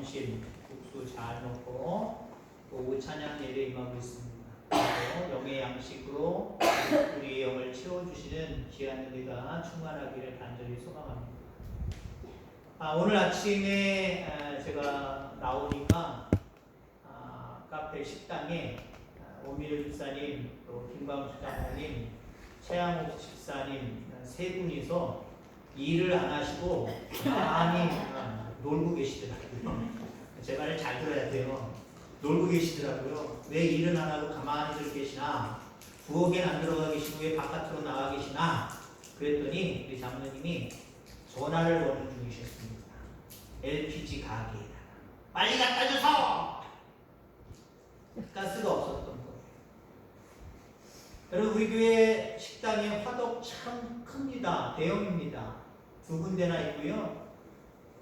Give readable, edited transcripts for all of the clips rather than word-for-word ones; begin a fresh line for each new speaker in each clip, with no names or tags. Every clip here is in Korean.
점심 국수 잘 먹고 오후 찬양 예배 임하고 있습니다. 그리고 영의 양식으로 우리의 영을 채워주시는 귀한 은혜가 충만하기를 간절히 소망합니다. 오늘 아침에 제가 나오니까 카페 식당에 오미려 집사님, 또 김광수 장로님, 최양옥 집사님 세 분이서 일을 안 하시고 많이 놀고 계시더라고요. 제 말을 잘 들어야 돼요. 놀고 계시더라고요. 왜 일은 안 하고 가만히들 계시나? 부엌에 안 들어가 계시고 왜 바깥으로 나와 계시나? 그랬더니 우리 장로님이 전화를 거는 중이셨습니다. LPG 가게에다가 빨리 갖다 줘서! 가스가 없었던 거예요. 여러분, 우리 교회 식당에 화덕 참 큽니다. 대형입니다. 2군데나 있고요.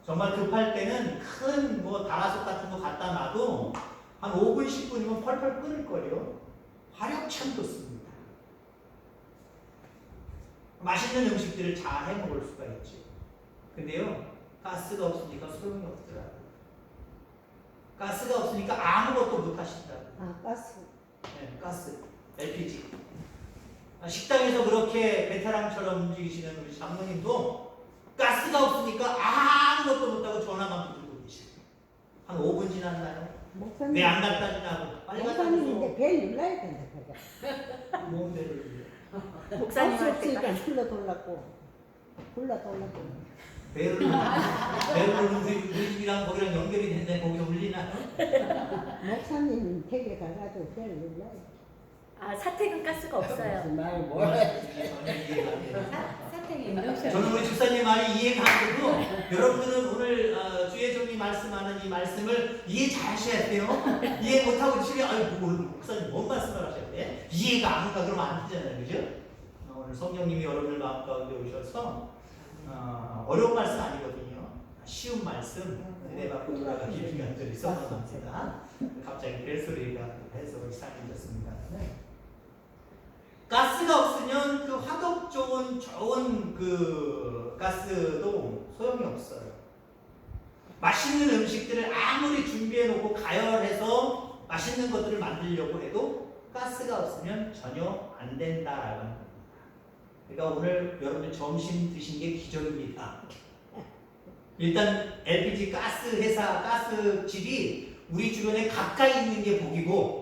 정말 급할 때는 큰 다라솥 같은 거 갖다 놔도 한 5분, 10분이면 펄펄 끓을걸요. 화력 참 좋습니다. 맛있는 음식들을 잘 해 먹을 수가 있죠. 근데요, 가스가 없으니까 소용이 없더라고요. 가스가 없으니까 아무것도 못 하신다고요.
가스.
네, 가스, LPG. 식당에서 그렇게 베테랑처럼 움직이시는 우리 장로님도 가스가 없으니까 아무것도 못하고 전화만 붙들고 계시고 한 5분 지났나요? 왜 안 갖다 주냐고 빨리 갖다 줘.
목사님인데 벨 눌러야 된다.
뭔 배를
가스 없으니까 불러 돌라고.
배를 우리 집이랑 거기랑 연결이 됐는데 거기서 울리나요?
목사님 댁에 가가지고 벨 눌러야 돼.
사택은 가스가 없어요.
전혀 이해가 안 돼요.
사택이 인덕션.
저는 우리 집사님 말이 이해가 안 되고 여러분들은 오늘 주의 종이 말씀하는 이 말씀을 이해 잘 하셔야 돼요. 이해 못하고 집에 목사님 뭔 말씀을 하셔야 돼? 이해가 안 가 그러면 안 되잖아요. 그죠? 오늘 성령님이 여러분들 마음 가운데 오셔서 어려운 말씀 아니거든요. 쉬운 말씀 내 밖으로 돌아가기 간절히 써놓습니다. 갑자기 벨소리가 해서 이상해졌습니다. 네. 가스가 없으면 그 화덕 좋은 그 가스도 소용이 없어요. 맛있는 음식들을 아무리 준비해 놓고 가열해서 맛있는 것들을 만들려고 해도 가스가 없으면 전혀 안 된다라고 합니다. 그러니까 오늘 여러분들 점심 드신 게 기적입니다. 일단 LPG 가스 회사, 가스집이 우리 주변에 가까이 있는 게 복이고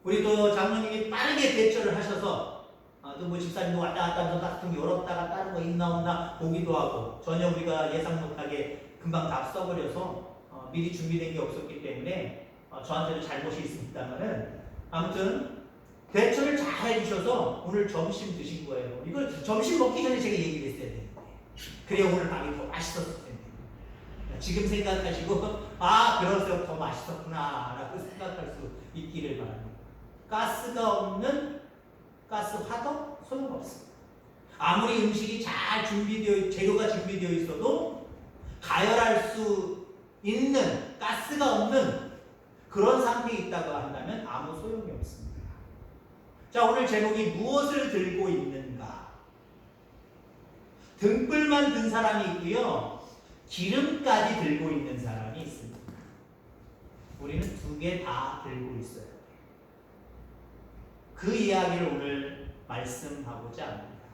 우리 또 장로님이 빠르게 대처를 하셔서 또 집사님도 왔다 갔다 하면서 가스통 열었다가 다른 거 있나 없나 보기도 하고 전혀 우리가 예상 못하게 금방 다 써버려서 미리 준비된 게 없었기 때문에 저한테도 잘못이 있습니다만은 아무튼 대처를 잘 해주셔서 오늘 점심 드신 거예요. 이걸 점심 먹기 전에 제가 얘기를 했어야 되는데 그래야 오늘 밥이 더 맛있었을 텐데 지금 생각하시고 그래서 더 맛있었구나 라고 생각할 수 있기를 바랍니다. 가스가 없는 가스 화덕 소용없습니다. 아무리 음식이 잘 재료가 준비되어 있어도 가열할 수 있는 가스가 없는 그런 상태에 있다고 한다면 아무 소용이 없습니다. 자, 오늘 제목이 무엇을 들고 있는가? 등불만 든 사람이 있고요. 기름까지 들고 있는 사람이 있습니다. 우리는 2개 다 들고 있어요. 그 이야기를 오늘 말씀하고자 합니다.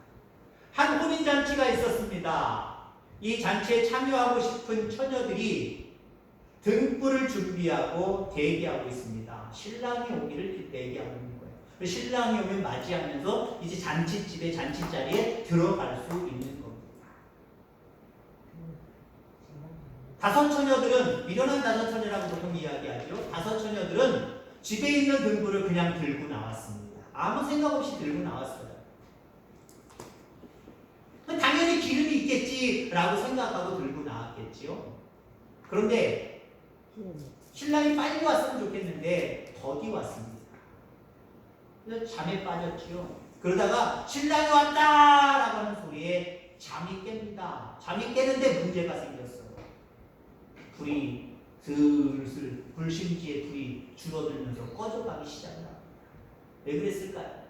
한 혼인잔치가 있었습니다. 이 잔치에 참여하고 싶은 처녀들이 등불을 준비하고 대기하고 있습니다. 신랑이 오기를 대기하고 있는 거예요. 신랑이 오면 맞이하면서 이제 잔치집에 잔치자리에 들어갈 수 있는 겁니다. 5 처녀들은 미련한 5 처녀라고 보통 이야기하죠. 5 처녀들은 집에 있는 등불을 그냥 들고 나왔습니다. 아무 생각 없이 들고 나왔어요. 당연히 기름이 있겠지라고 생각하고 들고 나왔겠지요. 그런데 신랑이 빨리 왔으면 좋겠는데 더디 왔습니다. 그래서 잠에 빠졌지요. 그러다가 신랑이 왔다라고 하는 소리에 잠이 깹니다. 잠이 깨는데 문제가 생겼어요. 불이 슬슬 불심지에 불이 줄어들면서 꺼져가기 시작합니다. 왜 그랬을까요?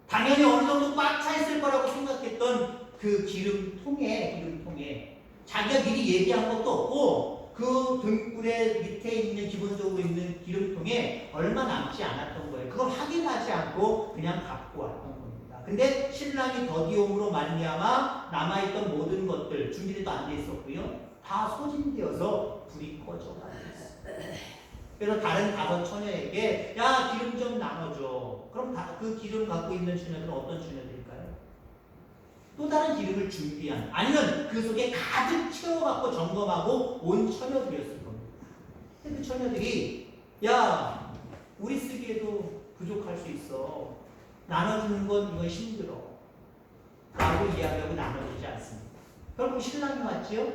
당연히 어느 정도 꽉 차 있을 거라고 생각했던 그 기름통에 자기가 미리 얘기한 것도 없고 그 등불의 밑에 있는 기본적으로 있는 기름통에 얼마 남지 않았던 거예요. 그걸 확인하지 않고 그냥 갖고 왔던 겁니다. 근데 신랑이 더디움으로 말미암아 남아있던 모든 것들 준비도 안 돼 있었고요. 다 소진되어서 불이 꺼져가고 있어요. 그래서 다른 5 처녀에게 야 기름 좀 나눠줘. 그럼 그 기름 갖고 있는 처녀들은 어떤 처녀들일까요? 또 다른 기름을 준비한 아니면 그 속에 가득 채워갖고 점검하고 온 처녀들이었을 겁니다. 근데 그 처녀들이 야 우리 쓰기에도 부족할 수 있어. 나눠주는 건 이건 힘들어. 라고 이야기하고 나눠주지 않습니다. 결국 신랑이 왔지요?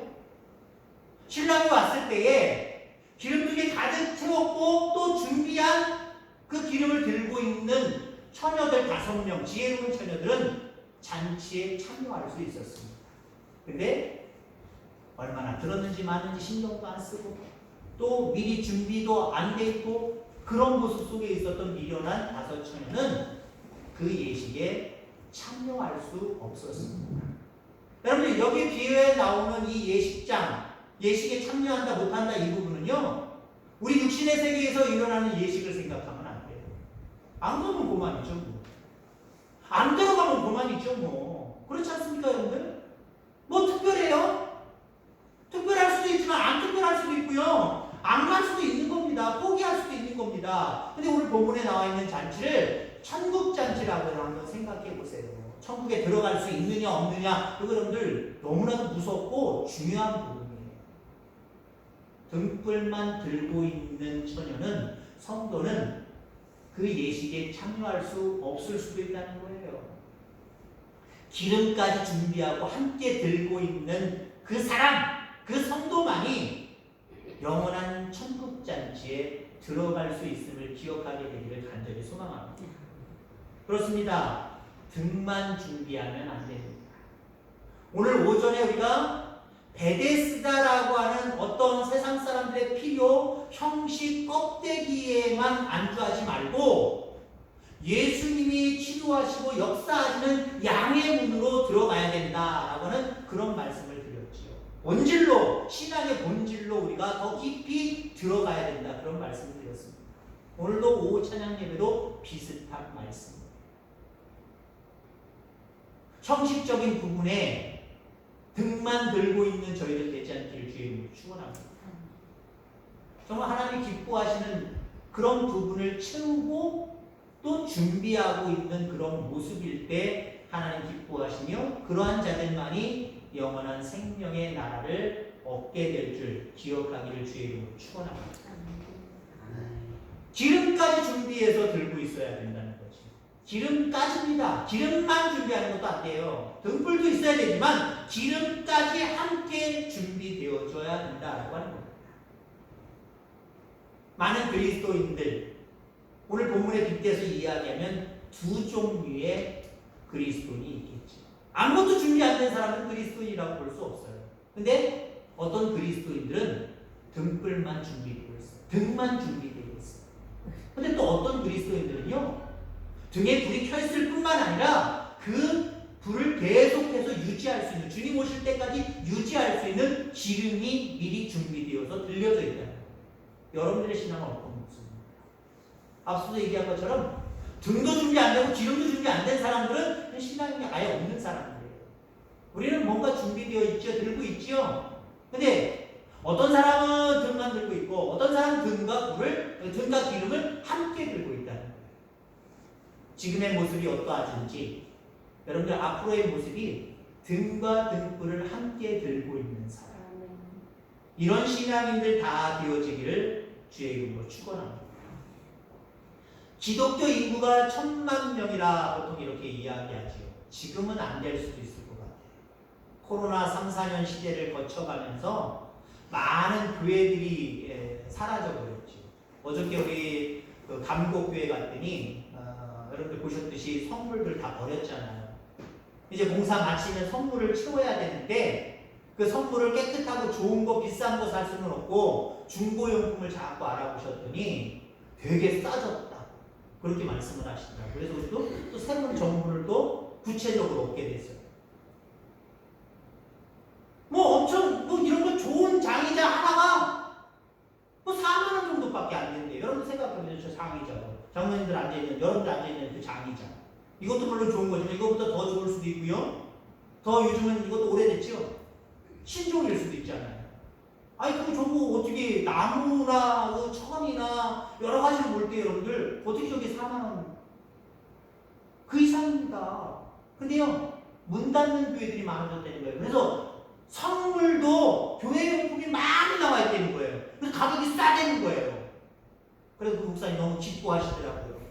신랑이 왔을 때에 기름통에 가득 채웠고 또 준비한 그 기름을 들고 있는 처녀들 5명, 지혜로운 처녀들은 잔치에 참여할 수 있었습니다. 근데 얼마나 들었는지 마는지 신경도 안 쓰고 또 미리 준비도 안 돼 있고 그런 모습 속에 있었던 미련한 5 처녀는 그 예식에 참여할 수 없었습니다. 여러분들 여기 비유에 나오는 이 예식장, 예식에 참여한다 못한다 이 부분은요 우리 육신의 세계에서 일어나는 예식을 생각하면 안 돼요. 안 가면 그만이죠 뭐. 안 들어가면 그만이죠 뭐. 그렇지 않습니까 여러분들? 뭐 특별해요? 특별할 수도 있지만 안 특별할 수도 있고요. 안 갈 수도 있는 겁니다. 포기할 수도 있는 겁니다. 근데 오늘 본문에 나와 있는 잔치를 천국잔치라고 한번 생각해 보세요. 천국에 들어갈 수 있느냐 없느냐 이거 여러분들 너무나도 무섭고 중요한 부분이에요. 등불만 들고 있는 처녀는 성도는 그 예식에 참여할 수 없을 수도 있다는 거예요. 기름까지 준비하고 함께 들고 있는 그 사람, 그 성도만이 영원한 천국잔치에 들어갈 수 있음을 기억하게 되기를 간절히 소망합니다. 그렇습니다. 등만 준비하면 안 됩니다. 오늘 오전에 우리가 베데스다라고 하는 어떤 세상 사람들의 필요, 형식, 껍데기에만 안주하지 말고 예수님이 치료하시고 역사하시는 양의 문으로 들어가야 된다라고 하는 그런 말씀을 드렸지요. 본질로, 신앙의 본질로 우리가 더 깊이 들어가야 된다 그런 말씀을 드렸습니다. 오늘도 오후 찬양 예배도 비슷한 말씀입니다. 형식적인 부분에 등만 들고 있는 저희들 되지 않기를 주의 이름으로 축원합니다. 정말 하나님이 기뻐하시는 그런 부분을 채우고 또 준비하고 있는 그런 모습일 때 하나님 기뻐하시며 그러한 자들만이 영원한 생명의 나라를 얻게 될 줄 기억하기를 주의 이름으로 축원합니다. 기름까지 준비해서 들고 있어야 된다는 거죠. 기름까지입니다. 기름만 준비하는 것도 안 돼요. 등불도 있어야 되지만 기름까지 함께 준비되어줘야 된다라고 하는 겁니다. 많은 그리스도인들 오늘 본문에 빗대서 이야기하면 2 종류의 그리스도인이 있겠죠. 아무것도 준비 안 된 사람은 그리스도인이라고 볼 수 없어요. 근데 어떤 그리스도인들은 등불만 준비되어 있어요. 등만 준비되어 있어요. 근데 또 어떤 그리스도인들은요 등에 불이 켜있을 뿐만 아니라 그 불을 계속해서 유지할 수 있는 주님 오실 때까지 유지할 수 있는 기름이 미리 준비되어서 들려져 있다는 거예요. 여러분들의 신앙은 어떤 모습입니까? 앞서도 얘기한 것처럼 등도 준비 안 되고 기름도 준비 안 된 사람들은 신앙이 아예 없는 사람들이에요. 우리는 뭔가 준비되어 있죠. 들고 있죠. 근데 어떤 사람은 등만 들고 있고 어떤 사람은 등과 기름을 함께 들고 있다는 거예요. 지금의 모습이 어떠하든지 여러분들 앞으로의 모습이 등과 등불을 함께 들고 있는 사람 이런 신앙인들 다 되어지기를 주의 이름으로 축원합니다. 기독교 인구가 1000만 명이라 보통 이렇게 이야기하죠. 지금은 안 될 수도 있을 것 같아요. 코로나 3, 4년 시대를 거쳐가면서 많은 교회들이 사라져버렸죠. 어저께 우리 그 감곡교회 갔더니 여러분들 보셨듯이 선물들 다 버렸잖아요. 이제 공사 마치면 선물을 채워야 되는데 그 선물을 깨끗하고 좋은 거 비싼 거 살 수는 없고 중고용품을 자꾸 알아보셨더니 되게 싸졌다 그렇게 말씀을 하시더라고요. 그래서 우리도 또 새로운 정보를 또 구체적으로 얻게 됐어요. 뭐 엄청 뭐 이런 거 좋은 장의자 하나가 뭐 4만 원 정도밖에 안 된대요. 여러분 생각해보세요. 저 장의자, 장모님들 앉아있는, 여러분들 앉아있는 그 장의자. 이것도 물론 좋은 거지만 이것보다 더 좋을 수도 있고요. 더 요즘은 이것도 오래됐죠. 신종일 수도 있잖아요. 아니 그거 저거 어떻게 나무나 그 천이나 여러 가지로 볼 때 여러분들 어떻게 저게 4만 원? 그 이상입니다. 근데요 문 닫는 교회들이 많아졌다는 거예요. 그래서 선물도 교회용품이 많이 나와 있다는 거예요. 그래서 가격이 싸다는 거예요. 그래서 그 목사님 너무 기뻐하시더라고요.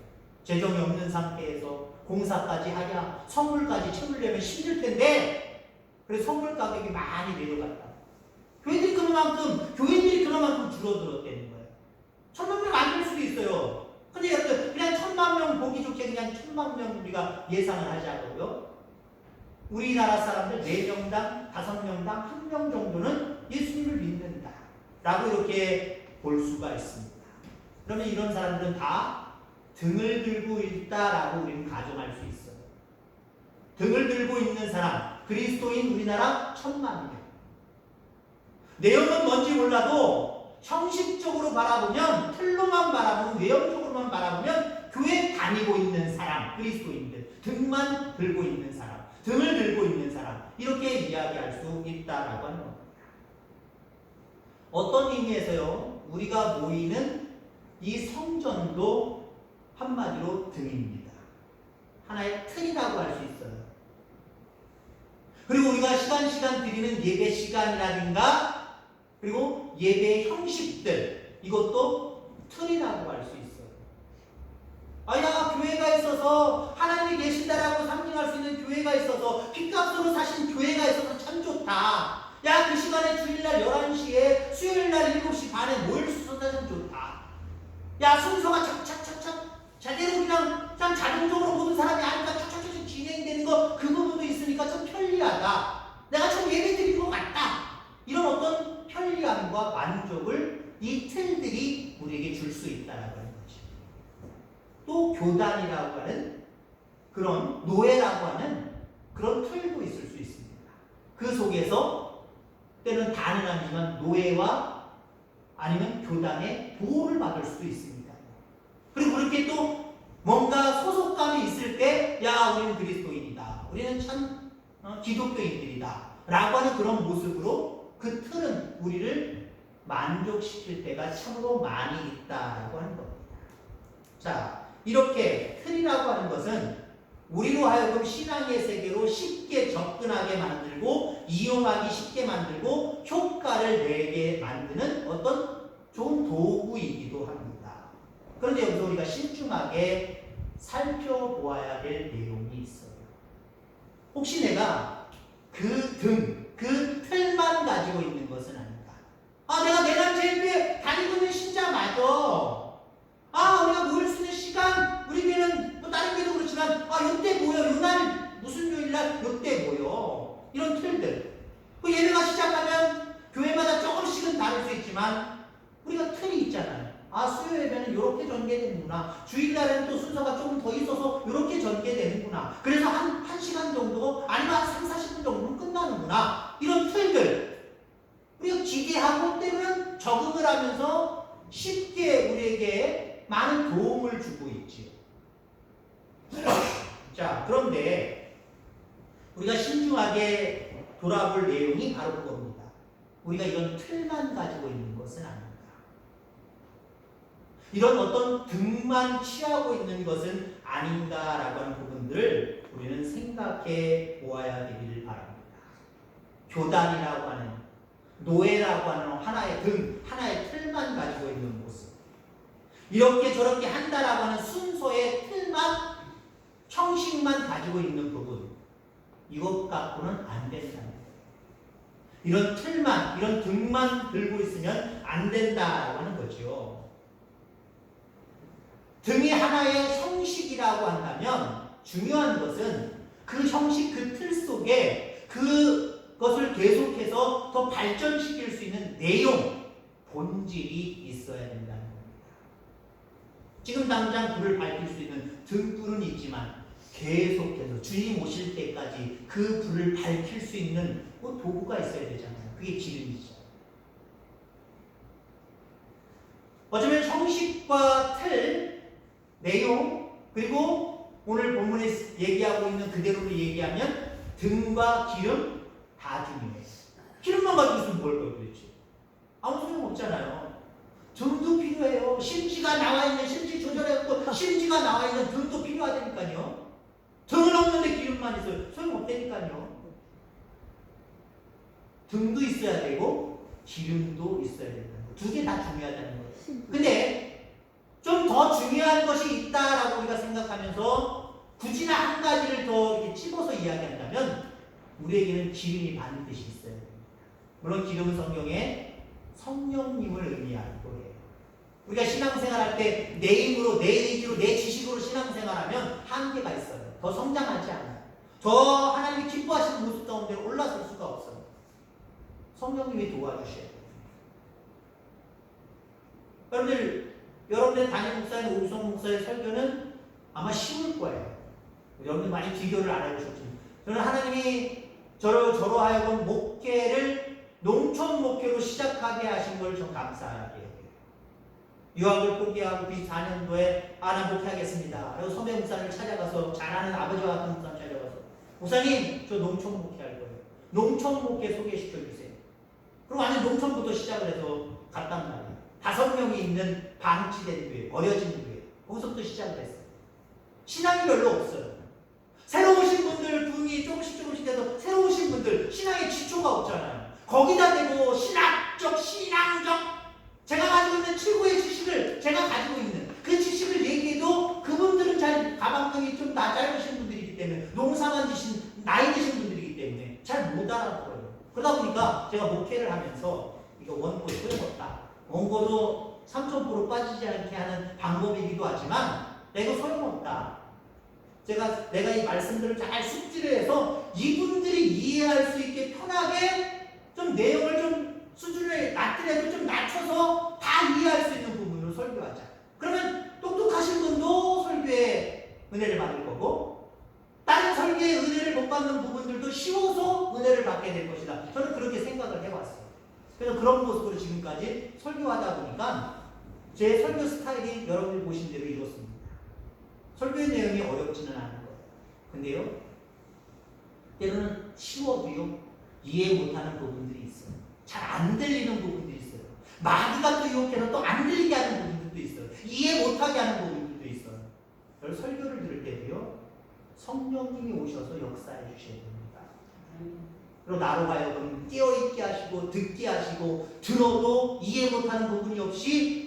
재정이 없는 상태에서 공사까지 하냐 선물까지 채우려면 힘들 텐데 그래서 선물 가격이 많이 내려갔다. 교회들이 그만큼 줄어들었다는 거예요. 1,000만 명 안 될 수도 있어요. 근데 여러분 그냥 1,000만 명 보기 좋게 그냥 1,000만 명 우리가 예상을 하자고요. 우리나라 사람들 4명당 5명당 1명 정도는 예수님을 믿는다 라고 이렇게 볼 수가 있습니다. 그러면 이런 사람들은 다 등을 들고 있다라고 우리는 가정할 수 있어요. 등을 들고 있는 사람 그리스도인 우리나라 1,000만 명. 내용은 뭔지 몰라도 형식적으로 바라보면 틀로만 바라보면 외형적으로만 바라보면 교회 다니고 있는 사람 그리스도인들 등만 들고 있는 사람 등을 들고 있는 사람 이렇게 이야기할 수 있다라고 하는 겁니다. 어떤 의미에서요 우리가 모이는 이 성전도 한마디로 등입니다. 하나의 틀이라고 할 수 있어요. 그리고 우리가 시간 드리는 예배 시간이라든가 그리고 예배 형식들 이것도 틀이라고 할 수 있어요. 아야 교회가 있어서 하나님이 계신다라고 상징할 수 있는 교회가 있어서 핏값으로 사신 교회가 있어서 참 좋다. 야 그 시간에 주일날 11시에 수요일날 7시 반에 모일 수 있어서 참 좋다. 야 순서가 착착착착 제대로 그냥 자동적으로 모든 사람이 아니까 착착착 진행되는 거 그 부분도 있으니까 참 편리하다. 내가 참 예배 드린 것 같다. 이런 어떤 편리함과 만족을 이 틀들이 우리에게 줄 수 있다라고 하는 거죠. 또 교단이라고 하는 그런 노예라고 하는 그런 틀도 있을 수 있습니다. 그 속에서 때는 다는 아니지만 노예와 아니면 교단의 보호를 받을 수도 있습니다. 그리고 그렇게 또 뭔가 소속감이 있을 때, 야, 우리는 그리스도인이다. 우리는 참 기독교인들이다. 라고 하는 그런 모습으로 그 틀은 우리를 만족시킬 때가 참으로 많이 있다라고 하는 겁니다. 자, 이렇게 틀이라고 하는 것은 우리로 하여금 신앙의 세계로 쉽게 접근하게 만들고 이용하기 쉽게 만들고 효과를 내게 만드는 어떤 좋은 도구이기도 합니다. 그런데 여기서 우리가 신중하게 살펴보아야 될 내용이 있어요. 혹시 내가 그 틀만 가지고 있는 것은 아닌가? 아, 내가 내남제일교회 다니고 있는 신자 맞아. 아, 우리가 모일 수 있는 시간, 우리 교회는 또 다른 교회도 그렇지만, 아, 요때 모여, 요날, 무슨 요일날, 요때 모여. 이런 틀들. 그 예배가 시작하면 교회마다 조금씩은 다를 수 있지만, 우리가 틀이 있잖아요. 아, 수요 예배는 이렇게 전개되는구나. 주일날에는 또 순서가 조금 더 있어서 이렇게 전개되는구나. 그래서 한 시간 정도, 아니면 한 3, 40분 정도는 끝나는구나. 이런 틀들. 우리가 기대하고 때문에 적응을 하면서 쉽게 우리에게 많은 도움을 주고 있지요. 자, 그런데 우리가 신중하게 돌아볼 내용이 바로 그겁니다. 우리가 이런 틀만 가지고 있는 것은 아닙니다. 이런 어떤 등만 취하고 있는 것은 아닌가라고 하는 부분들을 우리는 생각해 보아야 되기를 바랍니다. 교단이라고 하는, 노예라고 하는 하나의 등, 하나의 틀만 가지고 있는 모습. 이렇게 저렇게 한다라고 하는 순서의 틀만, 형식만 가지고 있는 부분. 이것 갖고는 안 된다는 거예요. 이런 틀만, 이런 등만 들고 있으면 안 된다라고 하는 거죠. 등이 하나의 형식이라고 한다면 중요한 것은 그 형식, 그 틀 속에 그것을 계속해서 더 발전시킬 수 있는 내용, 본질이 있어야 된다는 겁니다. 지금 당장 불을 밝힐 수 있는 등불은 있지만 계속해서 주님 오실 때까지 그 불을 밝힐 수 있는 뭐 도구가 있어야 되잖아요. 그게 기름이죠. 어쩌면 형식과 틀, 내용, 그리고 오늘 본문에 얘기하고 있는 그대로를 얘기하면 등과 기름 다 중요해요. 기름만 가지고 있으면 뭘 거예요 도대체? 아무 소용 없잖아요. 등도 필요해요. 심지가 나와 있는, 심지 조절해서 심지가 나와 있는 등도 필요하다니까요. 등은 없는데 기름만 있어요. 소용 없다니까요. 등도 있어야 되고 기름도 있어야 된다는 거. 두 개 다 중요하다는 거예요. 근데 좀 더 중요한 것이 있다라고 우리가 생각하면서 굳이나 한 가지를 더 이렇게 찝어서 이야기한다면 우리에게는 기름이 반드시 있어야 됩니다. 물론 기름은 성경에 성령님을 의미하고 해요. 우리가 신앙생활할 때 내 힘으로, 내 의지로, 내 지식으로 신앙생활하면 한계가 있어요. 더 성장하지 않아요. 더 하나님이 기뻐하시는 모습 가운데 올라설 수가 없어요. 성령님이 도와주셔야 돼요. 여러분들 담임 목사님, 오유성 목사의 설교는 아마 쉬울 거예요. 여러분들 많이 비교를 안 해보셨지만 저는 하나님이 저로 하여금 목회를 농촌 목회로 시작하게 하신 걸 좀 감사하게 해요. 유학을 포기하고 94년도에 나 목회하겠습니다. 그리고 선배 목사님을 찾아가서 잘하는 아버지와 같은 목사님 찾아가서 목사님 저 농촌 목회할 거예요. 농촌 목회 소개시켜 주세요. 그리고 완전 농촌부터 시작을 해서 갔단 말이에요. 5명이 있는 방치된 교회, 버려진 교회. 거기서부터 시작을 했어요. 신앙이 별로 없어요. 새로 오신 분들 부흥이 조금씩 돼서 새로 오신 분들 신앙의 기초가 없잖아요. 거기다 대고 신학적, 신앙적 제가 가지고 있는 최고의 지식을 제가 가지고 있는 그 지식을 얘기해도 그분들은 잘 가방끈이 좀 짧으신 분들이기 때문에 농사만 지신 나이 드신 분들이기 때문에 잘 못 알아들어요. 그러다 보니까 제가 목회를 하면서 이거 원고 소용없다. 원고도 3,000% 빠지지 않게 하는 방법이기도 하지만 내가 소용없다. 내가 이 말씀들을 잘 숙지를 해서 이분들이 이해할 수 있게 편하게 좀 내용을 좀 수준을 낮더라도 좀 낮춰서 다 이해할 수 있는 부분으로 설교하자. 그러면 똑똑하신 분도 설교에 은혜를 받을 거고 다른 설교에 은혜를 못 받는 부분들도 쉬워서 은혜를 받게 될 것이다. 저는 그렇게 생각을 해왔어요. 그래서 그런 모습으로 지금까지 설교하다 보니까 제 설교 스타일이 여러분이 보신 대로 이렇습니다. 설교의 내용이 어렵지는 않은 거예요. 근데요, 때로는 쉬워도요, 이해 못하는 부분들이 있어요. 잘 안 들리는 부분들이 있어요. 마귀가 또 유혹해서 또 안 들리게 하는 부분들도 있어요. 이해 못하게 하는 부분들도 있어요. 그래서 설교를 들을 때도요, 성령님이 오셔서 역사해 주셔야 됩니다. 그리고 나로 하여금 깨어있게 하시고 듣게 하시고 들어도 이해 못하는 부분이 없이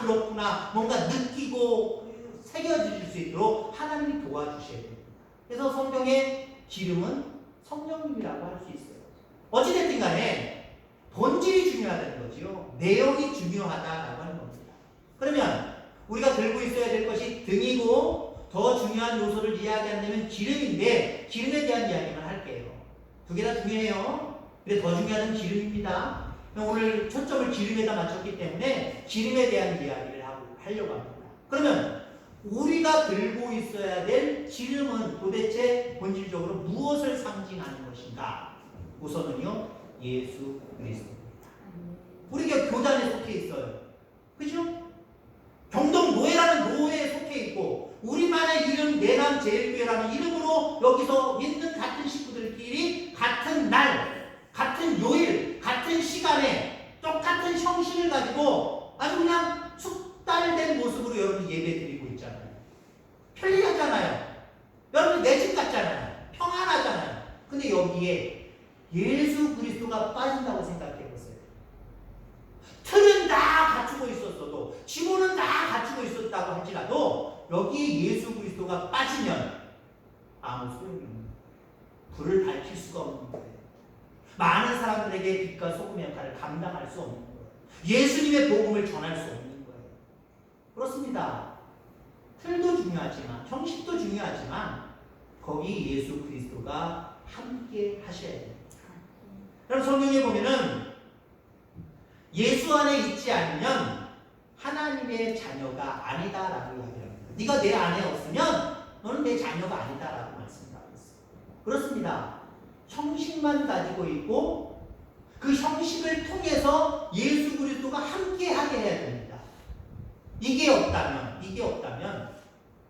그렇구나 뭔가 느끼고 새겨질 수 있도록 하나님이 도와주셔야 됩니다. 그래서 성경의 기름은 성령님이라고 할 수 있어요. 어찌됐든 간에 본질이 중요하다는 거지요. 내용이 중요하다라고 하는 겁니다. 그러면 우리가 들고 있어야 될 것이 등이고 더 중요한 요소를 이야기한다면 기름인데 기름에 대한 이야기만 할게요. 두 개 다 중요해요. 근데 더 중요한 기름입니다. 오늘 초점을 기름에다 맞췄기 때문에 기름에 대한 이야기를 하려고 합니다. 그러면 우리가 들고 있어야 될 기름은 도대체 본질적으로 무엇을 상징하는 것인가? 우선은요, 예수 그리스도입니다. 우리가 교단에 속해 있어요. 그죠? 경동 노예라는 노예에 속해 있고 우리만의 이름 내남 제일교회라는 이름으로 여기서 믿는 같은 식구들끼리 같은 날, 같은 요일, 같은 시간에 똑같은 형식을 가지고 아주 그냥 숙달된 모습으로 여러분 예배 드리고 있잖아요. 편리하잖아요. 여러분 내 집 같잖아요. 평안하잖아요. 근데 여기에 예수 그리스도가 빠진다고 생각해 보세요. 틀은 다 갖추고 있었어도 지문은 다 갖추고 있었다고 할지라도 여기에 예수 그리스도가 빠지면 아무 소용이 없는 거예요. 불을 밝힐 수가 없는 거예요. 많은 사람들에게 빛과 소금 역할을 감당할 수 없는 거예요. 예수님의 복음을 전할 수 없는 거예요. 그렇습니다. 틀도 중요하지만 형식도 중요하지만 거기 예수 그리스도가 함께 하셔야 됩니다. 그럼 성경에 보면은 예수 안에 있지 않으면 하나님의 자녀가 아니다라고 이야기합니다. 네가 내 안에 없으면 너는 내 자녀가 아니다라고 말씀하고 있어요. 그렇습니다. 형식만 가지고 있고 그 형식을 통해서 예수 그리스도가 함께하게 해야 됩니다. 이게 없다면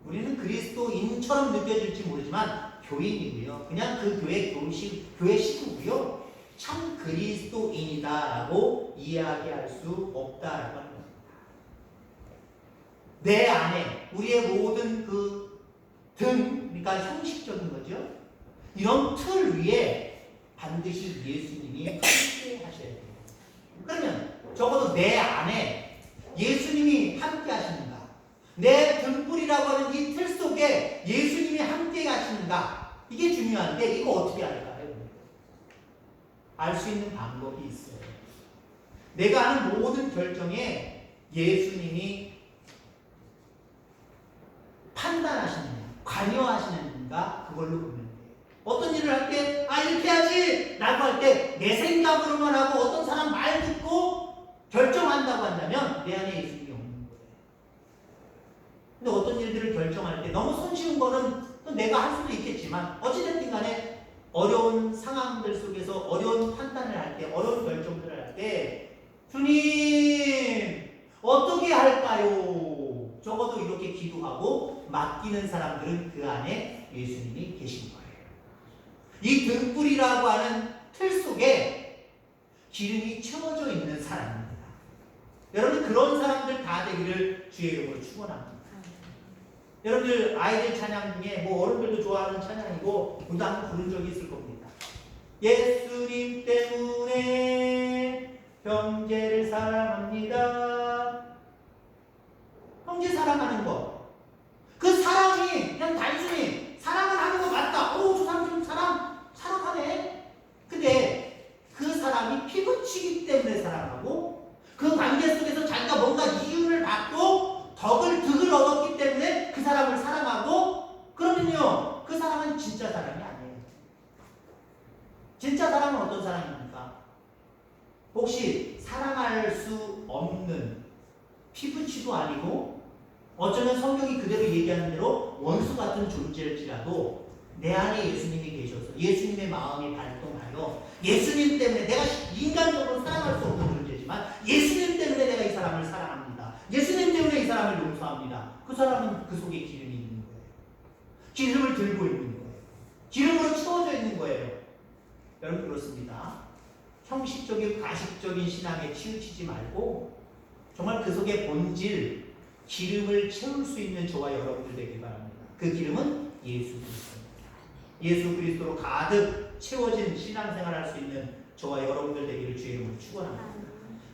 우리는 그리스도인처럼 느껴질지 모르지만 교인이고요. 그냥 그 교회 식구고요. 참 그리스도인이다라고 이야기할 수 없다라고 하는 겁니다. 내 안에 우리의 모든 그러니까 형식적인 거죠. 이런 틀 위에 반드시 예수님이 함께 하셔야 돼요. 그러면 적어도 내 안에 예수님이 함께 하시는가? 내 등불이라고 하는 이 틀 속에 예수님이 함께 하시는가? 이게 중요한데 이거 어떻게 알까요? 알 수 있는 방법이 있어요. 내가 하는 모든 결정에 예수님이 판단하시느냐, 관여하시는가 그걸로 보면 돼요. 어떤 일을 할 때 이렇게 하지 라고 할 때 내 생각으로만 하고 어떤 사람 말 듣고 결정한다고 한다면 내 안에 예수님이 없는 거예요. 근데 어떤 일들을 결정할 때 너무 손쉬운 거는 또 내가 할 수도 있겠지만 어찌됐든 간에 어려운 상황들 속에서 어려운 판단을 할 때, 어려운 결정들을 할 때 주님 어떻게 할까요? 적어도 이렇게 기도하고 맡기는 사람들은 그 안에 예수님이 계신 거예요. 이 등불이라고 하는 틀 속에 기름이 채워져 있는 사람입니다. 여러분 그런 사람들 다 되기를 주의 이름으로 축원합니다. 여러분들 아이들 찬양 중에 뭐 어른들도 좋아하는 찬양이고 우리도 한번 부른 적이 있을 겁니다. 예수님 때문에 형제를 사랑합니다. 형제 사랑하는 것. 그 사랑이 그냥 단순히 사랑을 하는 거 맞다. 저 사람 좀 사랑하네. 근데 그 사람이 피부치기 때문에 사랑하고 그 관계 속에서 자기가 뭔가 이윤을 받고 득을 얻었기 때문에 그 사람을 사랑하고 그러면요 그 사람은 진짜 사랑이 아니에요. 진짜 사랑은 어떤 사랑입니까? 혹시 사랑할 수 없는 피부치도 아니고 어쩌면 성경이 그대로 얘기하는 대로 원수 같은 존재일지라도 내 안에 예수님이 계셔서 예수님의 마음이 발동하여 예수님 때문에 내가 인간적으로 사랑할 수 없는 존재지만 예수님 때문에 내가 이 사람을 사랑합니다. 예수님 때문에 이 사람을 용서합니다. 그 사람은 그 속에 기름이 있는 거예요. 기름을 들고 있는 거예요. 기름으로 채워져 있는 거예요. 여러분 그렇습니다. 형식적인 가식적인 신앙에 치우치지 말고 정말 그 속에 본질 기름을 채울 수 있는 저와 여러분들 되길 바랍니다. 그 기름은 예수 그리스도입니다. 예수 그리스도로 가득 채워진 신앙생활을 할 수 있는 저와 여러분들 되기를 주의 이름으로 축원합니다.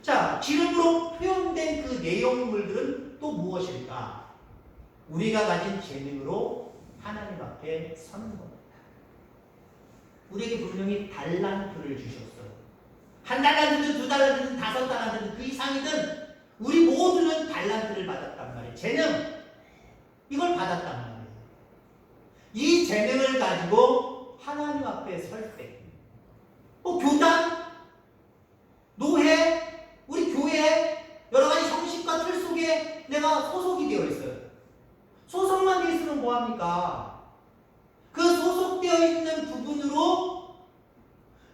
자, 기름으로 표현된 그 내용물들은 또 무엇일까? 우리가 가진 재능으로 하나님 앞에 서는 겁니다. 우리에게 분명히 달란트를 주셨어요. 한 달란트든 두 달란트든 다섯 달란트든 그 이상이든 우리 모두는 달란트를 받았단 말이에요. 재능 이걸 받았단 말이에요. 이 재능을 가지고 하나님 앞에 설 때 교단, 노회, 우리 교회 여러 가지 형식과 틀 속에 내가 소속이 되어 있어요. 소속만 되어 있으면 뭐합니까? 그 소속되어 있는 부분으로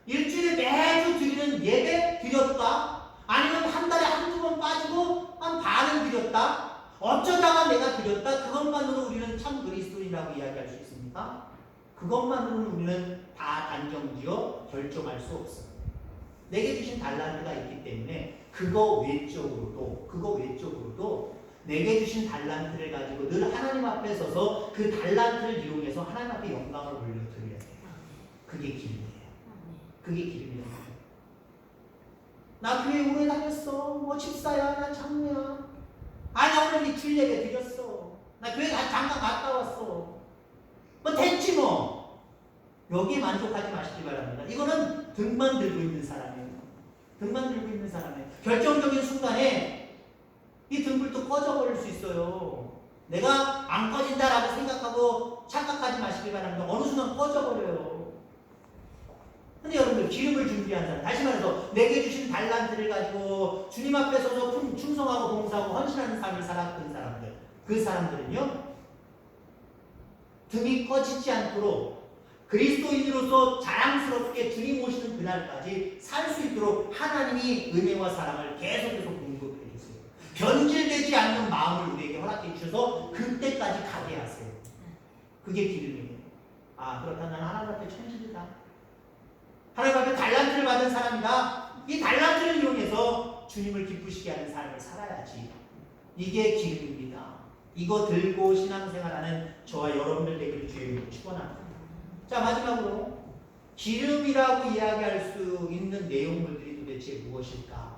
일주일에 매주 드리는 예배 드렸다. 아니면 한 달에 한두 번 빠지고 한 반은 드렸다. 어쩌다가 내가 드렸다. 그것만으로 우리는 참 그리스도인이라고 이야기할 수 있습니까? 그것만으로는 우리는 다 단정지어 결정할 수 없어요. 내게 주신 달란트가 있기 때문에 그거 외적으로도 내게 주신 달란트를 가지고 늘 하나님 앞에 서서 그 달란트를 이용해서 하나님 앞에 영광을 올려드려야 돼요. 그게 기름이에요. 그게 기름이에요. 나 교회 오래 다녔어. 집사야, 나 장로야. 나 오늘 이틀 예배 드렸어. 나 교회 잠깐 갔다 왔어. 됐지 뭐. 여기에 만족하지 마시기 바랍니다. 이거는 등만 들고 있는 사람이에요. 등만 들고 있는 사람이에요. 결정적인 순간에 이 등불도 꺼져버릴 수 있어요. 내가 안 꺼진다라고 생각하고 착각하지 마시기 바랍니다. 어느 순간 꺼져버려요. 근데 여러분들 기름을 준비한 사람, 다시 말해서 내게 주신 달란트를 가지고 주님 앞에 서서 충성하고 봉사하고 헌신하는 삶을 살았던 사람들, 그 사람들은요 등이 꺼지지 않도록 그리스도인으로서 자랑스럽게 주님 오시는 그날까지 살 수 있도록 하나님이 은혜와 사랑을 계속해서 공급해 주세요. 변질되지 않는 마음을 우리에게 허락해 주셔서 그때까지 가게 하세요. 그게 기름이에요. 아, 그렇다면 나는 하나님 앞에 천실이다. 하나님 앞에 달란트를 받은 사람이다. 이 달란트를 이용해서 주님을 기쁘시게 하는 삶을 살아야지. 이게 기름입니다. 이거 들고 신앙생활하는 저와 여러분들 되기를 주의 이름으로 축원합니다. 자, 마지막으로 기름이라고 이야기할 수 있는 내용물들이 도대체 무엇일까?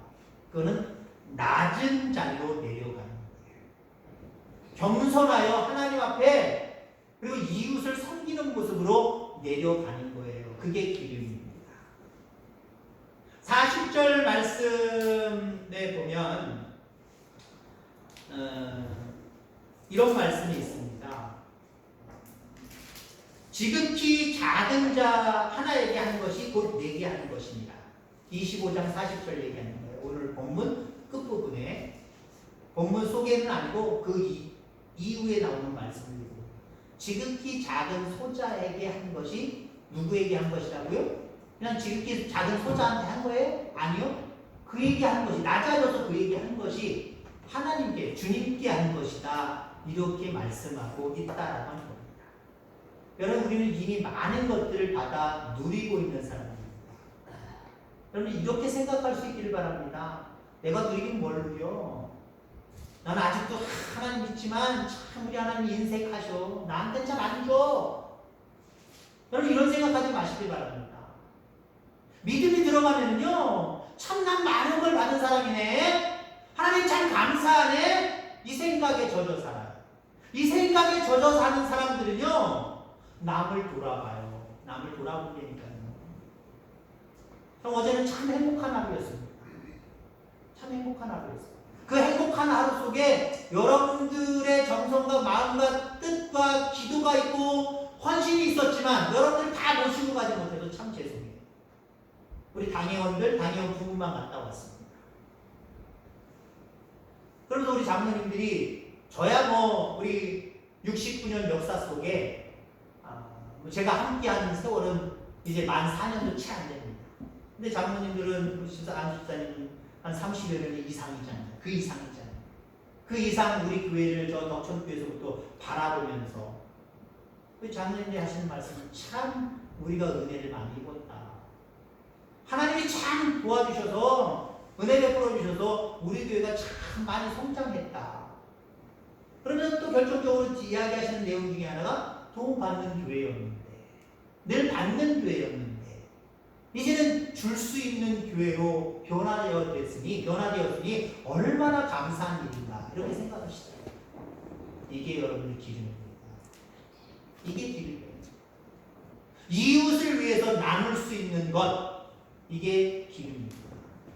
그거는 낮은 자리로 내려가는 거예요. 겸손하여 하나님 앞에 그리고 이웃을 섬기는 모습으로 내려가는 거예요. 그게 기름입니다. 40절 말씀에 보면 이런 말씀이 있습니다. 지극히 작은 자 하나에게 하는 것이 곧 내게 하는 것입니다. 25장 40절 얘기하는 거예요. 오늘 본문 끝부분에 본문 속에는 아니고 그 이후에 나오는 말씀이고 지극히 작은 소자에게 한 것이 누구에게 한 것이라고요? 그냥 지극히 작은 소자한테 한 거예요? 아니요. 그에게 한 것이 낮아져서 그에게 한 것이 하나님께 주님께 한 것이다. 이렇게 말씀하고 있다라고 하는 겁니다. 여러분 우리는 이미 많은 것들을 받아 누리고 있는 사람입니다. 여러분 이렇게 생각할 수 있기를 바랍니다. 내가 누리긴 뭘 누려? 나는 아직도 하나님 믿지만 참 우리 하나님 인색하셔. 나한테 잘 안 줘. 여러분 이런 생각하지 마시길 바랍니다. 믿음이 들어가면요 참 난 많은 걸 받은 사람이네. 하나님 참 감사하네. 이 생각에 젖어 살아요. 이 생각에 젖어 사는 사람들은요 남을 돌아봐요. 남을 돌아본다니까요. 어제는 참 행복한 하루였습니다. 참 행복한 하루였어요. 그 행복한 하루 속에 여러분들의 정성과 마음과 뜻과 기도가 있고 헌신이 있었지만 여러분들 다 모시고 가지 못해서 참 죄송해요. 우리 당회원 부부만 갔다 왔습니다. 그래서 우리 장로님들이 저야 뭐 우리 69년 역사 속에 제가 함께하는 세월은 이제 만 4년도 채 안 됩니다. 근데 장로님들은 우리 안수사님 한 30여 년 이상이잖아요. 그 이상이잖아요. 그 이상 우리 교회를 저 덕천교회에서부터 바라보면서 우리 장로님들이 하시는 말씀은 참 우리가 은혜를 많이 입었다. 하나님이 참 도와주셔서 은혜 베풀어 주셔서 우리 교회가 참 많이 성장했다. 그러면서 또 결정적으로 이야기하시는 내용 중에 하나가 도움받는 교회였는데 늘 받는 교회였는데 이제는 줄 수 있는 교회로 변화되었으니 얼마나 감사한 일인가 이렇게 생각하시더라고요. 이게 여러분의 기준입니다. 이게 기준이에요. 이웃을 위해서 나눌 수 있는 것 이게 기름입니다.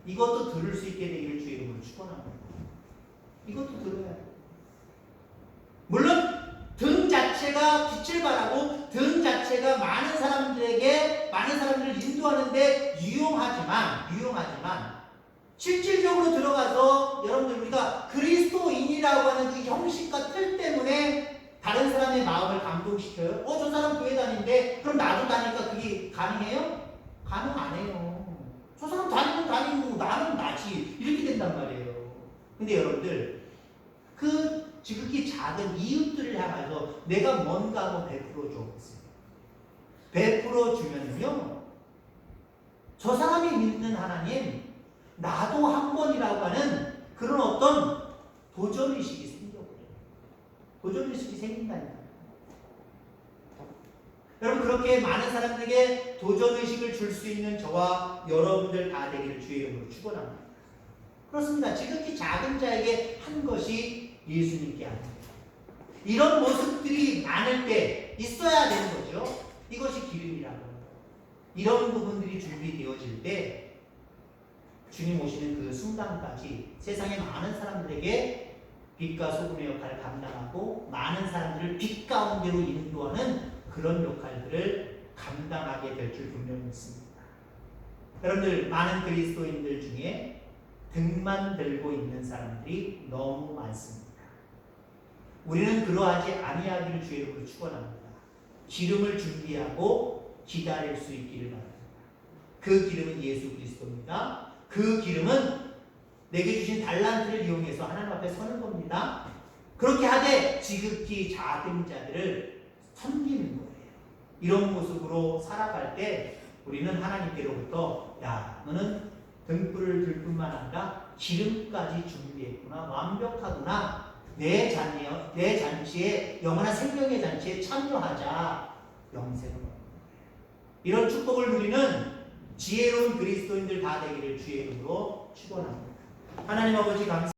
이것도 들을 수 있게 되기를 주의 이름으로 축원합니다. 이것도 들어야 돼요. 물론 등 자체가 빛을 발하고 등 자체가 많은 사람들을 인도하는데 유용하지만 실질적으로 들어가서 여러분들 우리가 그리스도인이라고 하는 그 형식과 틀 때문에 다른 사람의 마음을 감동시켜요. 저 사람 교회 다니는데 그럼 나도 다니니까 그게 가능해요? 가능 안 해요. 저 사람 다니고 나는 나지 이렇게 된단 말이에요. 근데 여러분들 그 지극히 작은 이웃들을 향해서 내가 뭔가 한번 베풀어 줘보세요. 베풀어 주면요 저 사람이 믿는 하나님 나도 한 번이라고 하는 그런 어떤 도전의식이 생겨버려요. 도전의식이 생긴다니까요. 여러분 그렇게 많은 사람들에게 도전의식을 줄 수 있는 저와 여러분들 다 되기를 주의 이름으로 축원합니다. 그렇습니다. 지극히 작은 자에게 한 것이 예수님께 합니다. 이런 모습들이 많을 때 있어야 되는 거죠. 이것이 기름이라고 합니다. 이런 부분들이 준비되어질 때 주님 오시는 그 순간까지 세상의 많은 사람들에게 빛과 소금의 역할을 감당하고 많은 사람들을 빛 가운데로 인도하는 그런 역할들을 감당하게 될 줄 분명히 믿습니다. 여러분들 많은 그리스도인들 중에 등만 들고 있는 사람들이 너무 많습니다. 우리는 그러하지 아니하기를 주의 이름으로 축원합니다. 기름을 준비하고 기다릴 수 있기를 바랍니다. 그 기름은 예수 그리스도입니다. 그 기름은 내게 주신 달란트를 이용해서 하나님 앞에 서는 겁니다. 그렇게 하되 지극히 작은 자들을 섬기는 거예요. 이런 모습으로 살아갈 때 우리는 하나님께로부터 야 너는 등불을 들 뿐만 아니라 기름까지 준비했구나, 완벽하구나, 내 잔치에 영원한 생명의 잔치에 참여하자, 영생을 얻는 거예요. 이런 축복을 누리는 지혜로운 그리스도인들 다 되기를 주의 이름으로 축원합니다. 하나님 아버지 감사합니다.